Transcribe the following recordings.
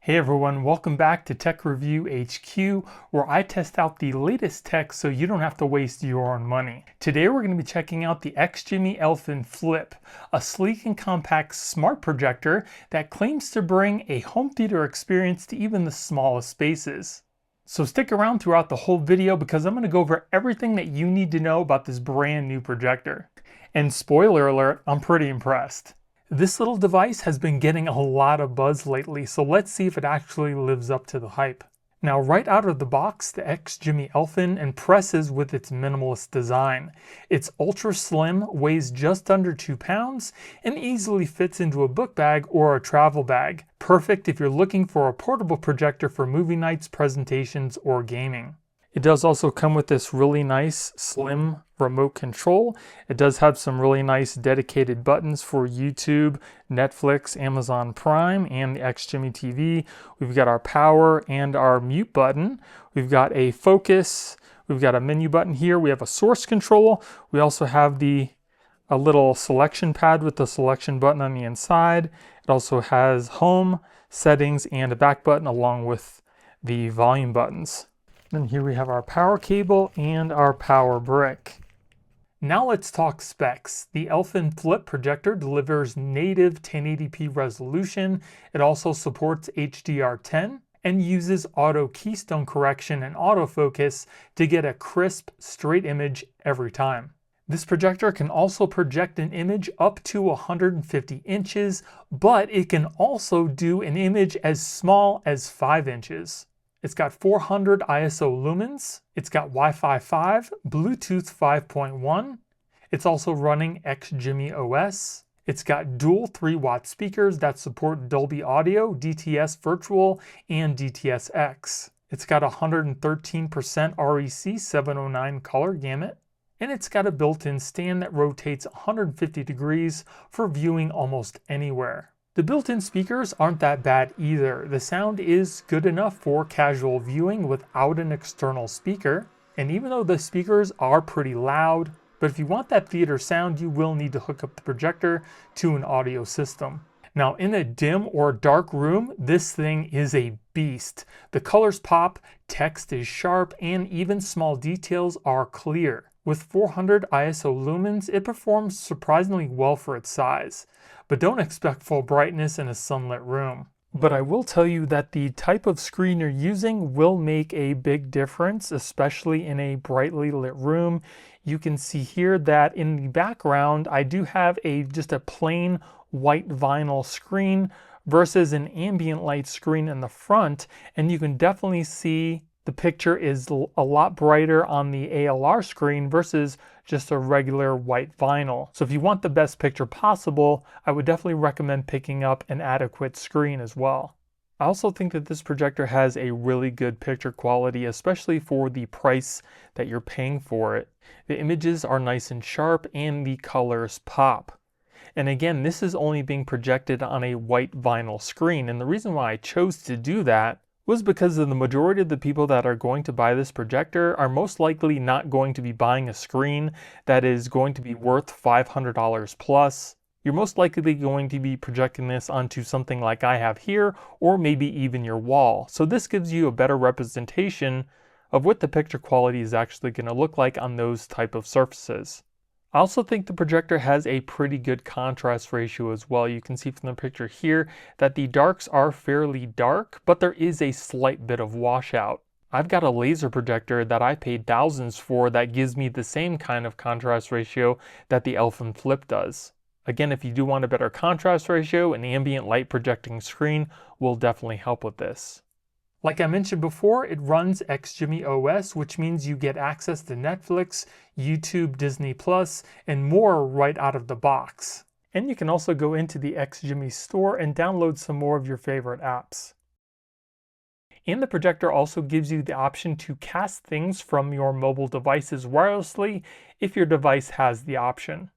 Hey everyone, welcome back to Tech Review HQ, where I test out the latest tech so you don't have to waste your own money. Today we're going to be checking out the XGIMI Elfin Flip, a sleek and compact smart projector that claims to bring a home theater experience to even the smallest spaces. So stick around throughout the whole video because I'm going to go over everything that you need to know about this brand new projector. And spoiler alert, I'm pretty impressed. This little device has been getting a lot of buzz lately, so let's see if it actually lives up to the hype. Now, right out of the box, the XGIMI Elfin impresses with its minimalist design. It's ultra slim, weighs just under 2 pounds, and easily fits into a book bag or a travel bag. Perfect if you're looking for a portable projector for movie nights, presentations, or gaming. It does also come with this really nice slim remote control. It does have some really nice dedicated buttons for YouTube, Netflix, Amazon Prime, and the XGIMI TV. We've got our power and our mute button. We've got a focus. We've got a menu button here. We have a source control. We also have a little selection pad with the selection button on the inside. It also has home, settings, and a back button along with the volume buttons. And here we have our power cable and our power brick. Now let's talk specs. The Elfin Flip projector delivers native 1080p resolution. It also supports HDR10 and uses auto keystone correction and autofocus to get a crisp, straight image every time. This projector can also project an image up to 150 inches, but it can also do an image as small as 5 inches. It's got 400 ISO lumens, it's got Wi-Fi 5, Bluetooth 5.1, it's also running XGIMI OS, it's got dual 3-watt speakers that support Dolby Audio, DTS Virtual, and DTS-X. It's got 113% REC 709 color gamut, and it's got a built-in stand that rotates 150 degrees for viewing almost anywhere. The built-in speakers aren't that bad either. The sound is good enough for casual viewing without an external speaker. And even though the speakers are pretty loud, but if you want that theater sound, you will need to hook up the projector to an audio system. Now, in a dim or dark room, this thing is a beast. The colors pop, text is sharp, and even small details are clear. With 400 ISO lumens, it performs surprisingly well for its size, but don't expect full brightness in a sunlit room. But I will tell you that the type of screen you're using will make a big difference, especially in a brightly lit room. You can see here that in the background, I do have just a plain white vinyl screen versus an ambient light screen in the front, and you can definitely see the picture is a lot brighter on the ALR screen versus just a regular white vinyl. So if you want the best picture possible, I would definitely recommend picking up an adequate screen as well. I also think that this projector has a really good picture quality, especially for the price that you're paying for it. The images are nice and sharp and the colors pop. And again, this is only being projected on a white vinyl screen. And the reason why I chose to do that was because of the majority of the people that are going to buy this projector are most likely not going to be buying a screen that is going to be worth $500 plus. You're most likely going to be projecting this onto something like I have here, or maybe even your wall. So this gives you a better representation of what the picture quality is actually going to look like on those type of surfaces. I also think the projector has a pretty good contrast ratio as well. You can see from the picture here that the darks are fairly dark, but there is a slight bit of washout. I've got a laser projector that I paid thousands for that gives me the same kind of contrast ratio that the Elfin Flip does. Again, if you do want a better contrast ratio, an ambient light projecting screen will definitely help with this. Like I mentioned before, it runs XGIMI OS, which means you get access to Netflix, YouTube, Disney+, and more right out of the box. And you can also go into the XGIMI store and download some more of your favorite apps. And the projector also gives you the option to cast things from your mobile devices wirelessly if your device has the option.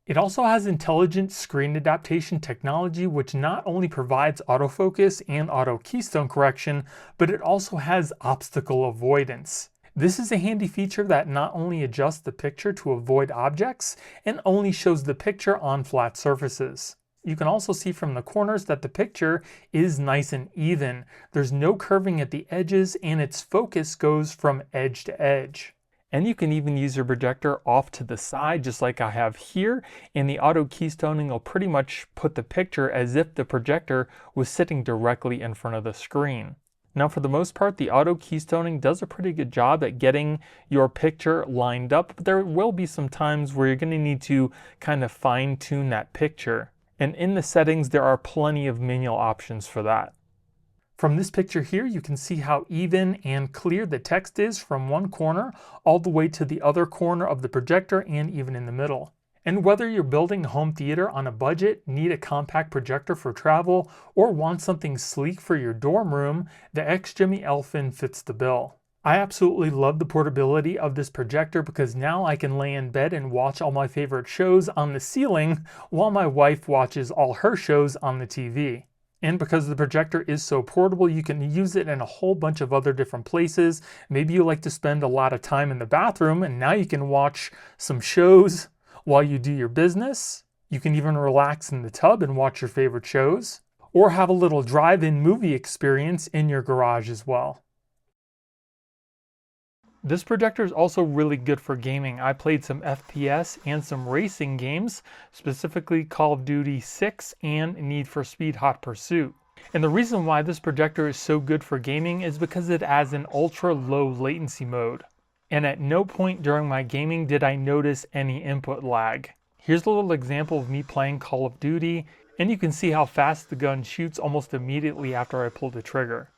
It also has intelligent screen adaptation technology, which not only provides autofocus and auto keystone correction, but it also has obstacle avoidance. This is a handy feature that not only adjusts the picture to avoid objects and only shows the picture on flat surfaces. You can also see from the corners that the picture is nice and even. There's no curving at the edges and its focus goes from edge to edge. And you can even use your projector off to the side just like I have here, and the auto keystoning will pretty much put the picture as if the projector was sitting directly in front of the screen. Now for the most part, the auto keystoning does a pretty good job at getting your picture lined up, but there will be some times where you're going to need to kind of fine tune that picture. And in the settings, there are plenty of manual options for that. From this picture here, you can see how even and clear the text is from one corner all the way to the other corner of the projector and even in the middle. And whether you're building a home theater on a budget, need a compact projector for travel, or want something sleek for your dorm room, the XGIMI Elfin fits the bill. I absolutely love the portability of this projector because now I can lay in bed and watch all my favorite shows on the ceiling while my wife watches all her shows on the TV. And because the projector is so portable, you can use it in a whole bunch of other different places. Maybe you like to spend a lot of time in the bathroom and now you can watch some shows while you do your business. You can even relax in the tub and watch your favorite shows, or have a little drive-in movie experience in your garage as well. This projector is also really good for gaming. I played some FPS and some racing games, specifically Call of Duty 6 and Need for Speed Hot Pursuit. And the reason why this projector is so good for gaming is because it has an ultra low latency mode. And at no point during my gaming did I notice any input lag. Here's a little example of me playing Call of Duty, and you can see how fast the gun shoots almost immediately after I pull the trigger.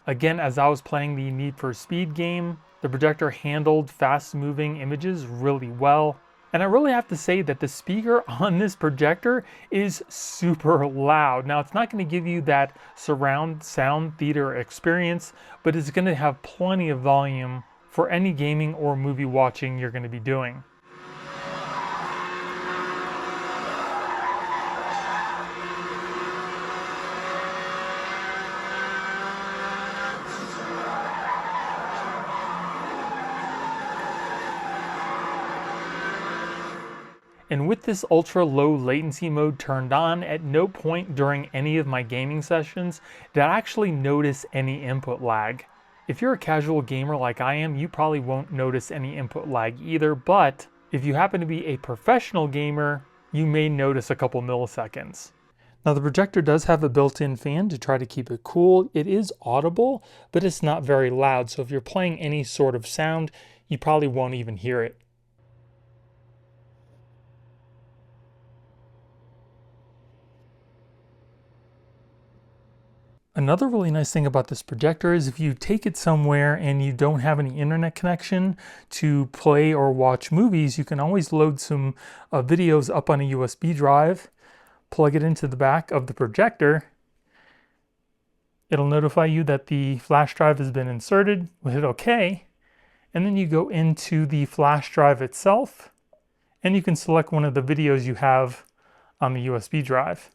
Again, as I was playing the Need for Speed game, the projector handled fast-moving images really well. And I really have to say that the speaker on this projector is super loud. Now, it's not going to give you that surround sound theater experience, but it's going to have plenty of volume for any gaming or movie watching you're going to be doing. And with this ultra low latency mode turned on, at no point during any of my gaming sessions did I actually notice any input lag. If you're a casual gamer like I am, you probably won't notice any input lag either, but if you happen to be a professional gamer, you may notice a couple milliseconds. Now the projector does have a built-in fan to try to keep it cool. It is audible, but it's not very loud, so if you're playing any sort of sound, you probably won't even hear it. Another really nice thing about this projector is if you take it somewhere and you don't have any internet connection to play or watch movies, you can always load some videos up on a USB drive, plug it into the back of the projector. It'll notify you that the flash drive has been inserted. We'll hit OK, and then you go into the flash drive itself, and you can select one of the videos you have on the USB drive.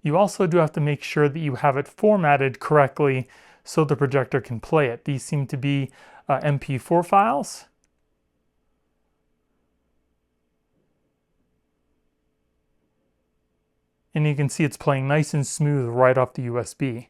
You also do have to make sure that you have it formatted correctly so the projector can play it. These seem to be MP4 files. And you can see it's playing nice and smooth right off the USB.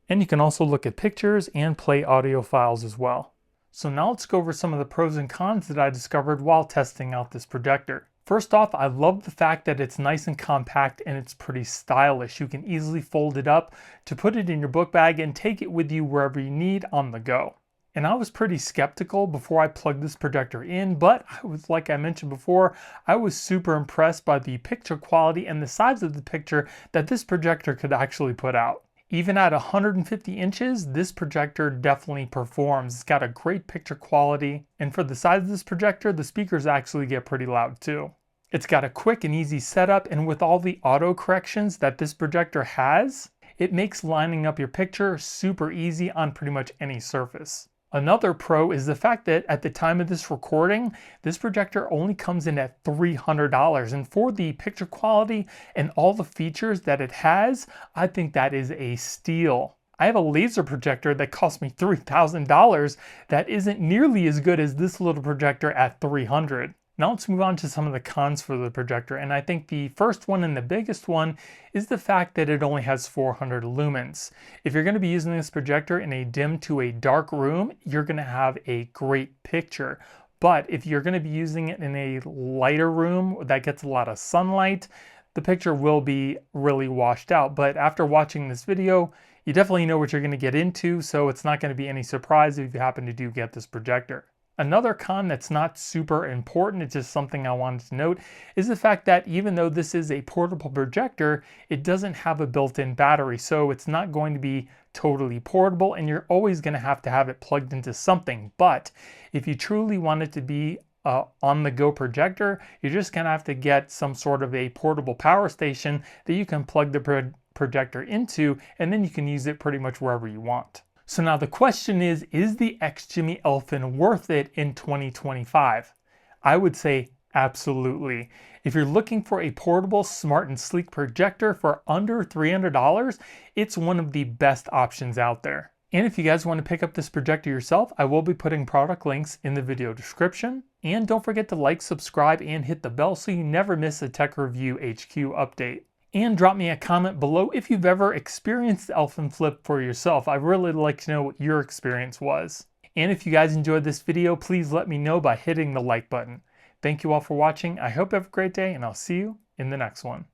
And you can also look at pictures and play audio files as well. So now let's go over some of the pros and cons that I discovered while testing out this projector. First off, I love the fact that it's nice and compact and it's pretty stylish. You can easily fold it up to put it in your book bag and take it with you wherever you need on the go. And I was pretty skeptical before I plugged this projector in, but like I mentioned before, I was super impressed by the picture quality and the size of the picture that this projector could actually put out. Even at 150 inches, this projector definitely performs. It's got a great picture quality, and for the size of this projector, the speakers actually get pretty loud too. It's got a quick and easy setup, and with all the auto corrections that this projector has, it makes lining up your picture super easy on pretty much any surface. Another pro is the fact that at the time of this recording, this projector only comes in at $300. And for the picture quality and all the features that it has, I think that is a steal. I have a laser projector that cost me $3,000 that isn't nearly as good as this little projector at $300. Now let's move on to some of the cons for the projector, and I think the first one and the biggest one is the fact that it only has 400 lumens. If you're going to be using this projector in a dim to a dark room, you're going to have a great picture. But if you're going to be using it in a lighter room that gets a lot of sunlight, the picture will be really washed out. But after watching this video, you definitely know what you're going to get into, so it's not going to be any surprise if you happen to get this projector. Another con that's not super important, it's just something I wanted to note, is the fact that even though this is a portable projector, it doesn't have a built-in battery, so it's not going to be totally portable, and you're always going to have it plugged into something. But if you truly want it to be on-the-go projector, you're just going to have to get some sort of a portable power station that you can plug the projector into, and then you can use it pretty much wherever you want. So now the question is the XGIMI Elfin worth it in 2025? I would say absolutely. If you're looking for a portable, smart, and sleek projector for under $300, it's one of the best options out there. And if you guys want to pick up this projector yourself, I will be putting product links in the video description. And don't forget to like, subscribe, and hit the bell so you never miss a Tech Review HQ update. And drop me a comment below if you've ever experienced the Elfin Flip for yourself. I'd really like to know what your experience was. And if you guys enjoyed this video, please let me know by hitting the like button. Thank you all for watching. I hope you have a great day, and I'll see you in the next one.